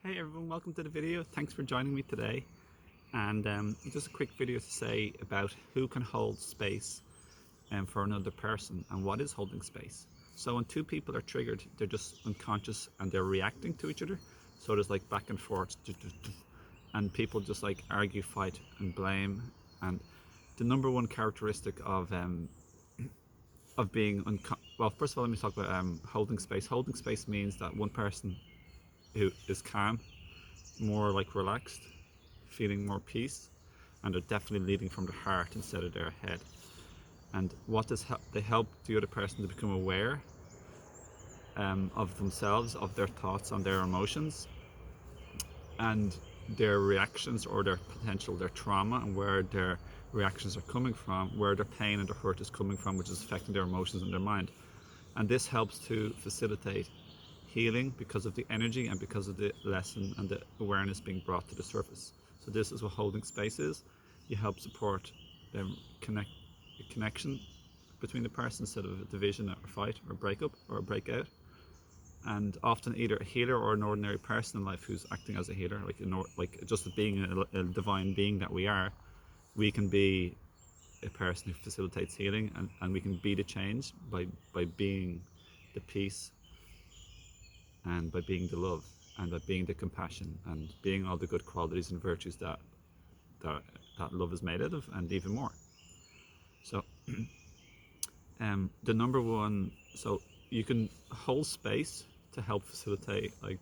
Hey everyone, welcome to the video. Thanks for joining me today. And just a quick video to say about who can hold space for another person and what is holding space. So when two people are triggered, they're just unconscious and they're reacting to each other. So there's like back and forth, and people just like argue, fight, and blame. And the number one characteristic of being well, first of all, let me talk about holding space. Holding space means that one person who is calm, more like relaxed, feeling more peace, and they're definitely leading from the heart instead of their head. And what does they help the other person to become aware of themselves, of their thoughts and their emotions, and their reactions or their potential, their trauma, and where their reactions are coming from, where their pain and their hurt is coming from, which is affecting their emotions and their mind. And this helps to facilitate healing because of the energy and because of the lesson and the awareness being brought to the surface. So this is what holding space is. You help support the connection between the person instead of a division or a fight or a breakup or a breakout. And often either a healer or an ordinary person in life who's acting as a healer, like just being a divine being that we are, we can be a person who facilitates healing, and we can be the change by being the peace, and by being the love, and by being the compassion, and being all the good qualities and virtues that love is made out of, and even more. So the number one, so you can hold space to help facilitate like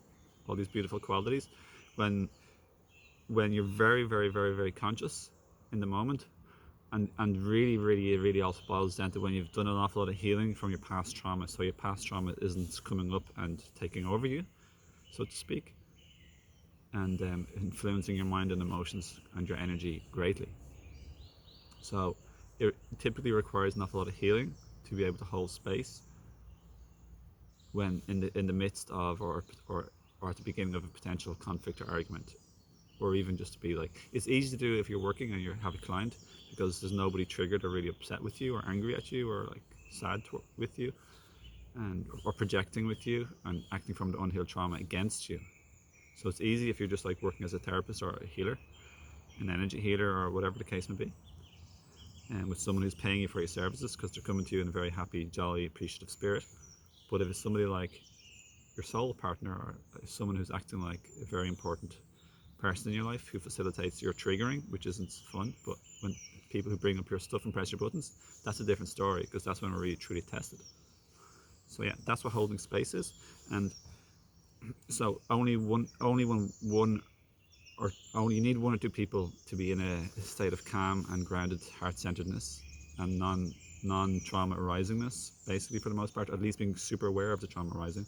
all these beautiful qualities when you're very, very, very, very conscious in the moment. And really also boils down to when you've done an awful lot of healing from your past trauma. So your past trauma isn't coming up and taking over you, so to speak, and influencing your mind and emotions and your energy greatly. So it typically requires an awful lot of healing to be able to hold space when in the midst of or at the beginning of a potential conflict or argument, or even just to be like, it's easy to do if you're working and you have a client, because there's nobody triggered or really upset with you or angry at you or like sad with you, and or projecting with you and acting from the unhealed trauma against you. So it's easy if you're just like working as a therapist or a healer, an energy healer or whatever the case may be, and with someone who's paying you for your services because they're coming to you in a very happy, jolly, appreciative spirit. But if it's somebody like your soul partner or someone who's acting like a very important person in your life who facilitates your triggering, which isn't fun, but when people who bring up your stuff and press your buttons, that's a different story, because that's when we're really truly tested. So yeah, that's what holding space is. And so only when you need one or two people to be in a state of calm and grounded heart-centeredness and non-trauma arisingness, basically, for the most part, at least being super aware of the trauma arising,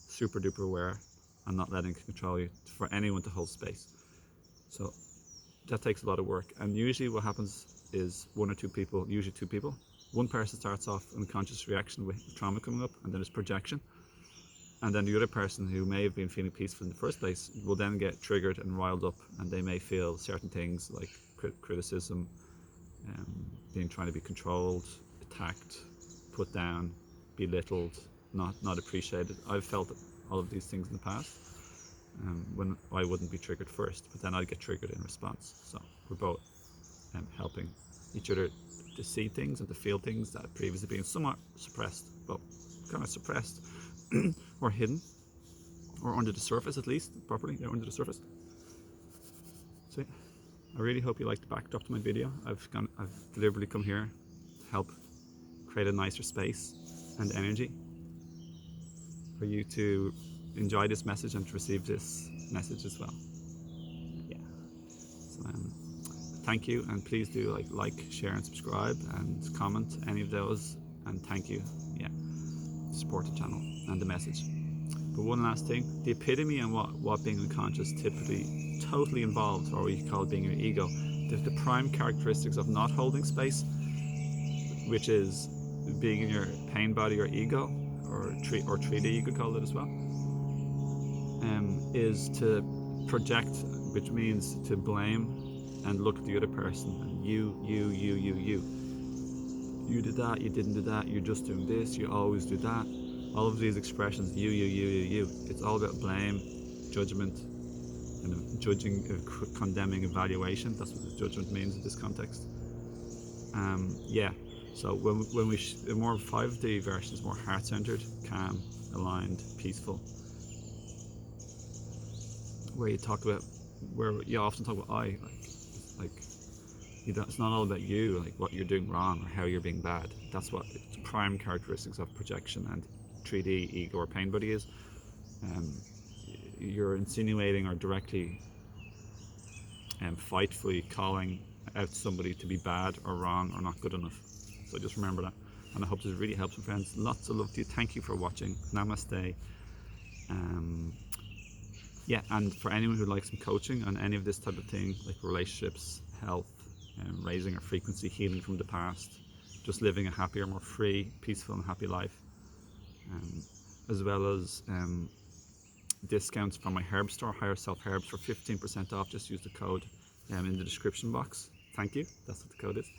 super duper aware, and not letting it control you, for anyone to hold space. So that takes a lot of work. And usually what happens is one or two people, usually two people, one person starts off unconscious reaction with trauma coming up, and then there's projection. And then the other person, who may have been feeling peaceful in the first place, will then get triggered and riled up, and they may feel certain things like criticism, trying to be controlled, attacked, put down, belittled, not appreciated. I've felt all of these things in the past, when I wouldn't be triggered first, but then I'd get triggered in response. So we're both helping each other to see things and to feel things that had previously been somewhat suppressed, but kind of suppressed or hidden, or under the surface, at least properly. They're under the surface. So yeah, I really hope you liked the backdrop to my video. I've deliberately come here to help create a nicer space and energy for you to enjoy this message and to receive this message as well. Yeah. So thank you, and please do like, share, and subscribe, and comment any of those. And thank you, yeah, support the channel and the message. But one last thing, the epitome and what being unconscious typically totally involves, or we call it being your ego, the prime characteristics of not holding space, which is being in your pain body or ego, or 3D, you could call it as well, is to project, which means to blame and look at the other person, and you did that, you didn't do that, you're just doing this, you always do that. All of these expressions, you, it's all about blame, judgment, judging, condemning evaluation. That's what the judgment means in this context. Yeah. So when we more 5D version is more heart-centered, calm, aligned, peaceful. Where you talk about, where you often talk about I, like it's not all about you, like what you're doing wrong or how you're being bad. That's what the prime characteristics of projection and 3D ego or pain body is. You're insinuating or directly fightfully calling out somebody to be bad or wrong or not good enough. So just remember that, and I hope this really helps, my friends. Lots of love to you. Thank you for watching. Namaste. Yeah, and for anyone who likes some coaching on any of this type of thing, like relationships, health, raising our frequency, healing from the past, just living a happier, more free, peaceful and happy life, as well as discounts from my herb store, Higher Self Herbs, for 15% off. Just use the code in the description box. Thank you, that's what the code is.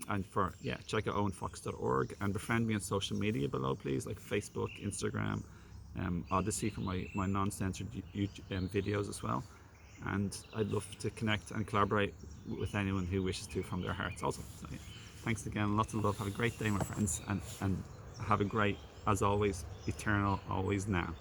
And for, yeah, check out owenfox.org and befriend me on social media below, please, like Facebook, Instagram, Odyssey for my non-censored YouTube videos as well. And I'd love to connect and collaborate with anyone who wishes to from their hearts also. So, yeah. Thanks again, lots of love. Have a great day, my friends, and have a great, as always, eternal, always now.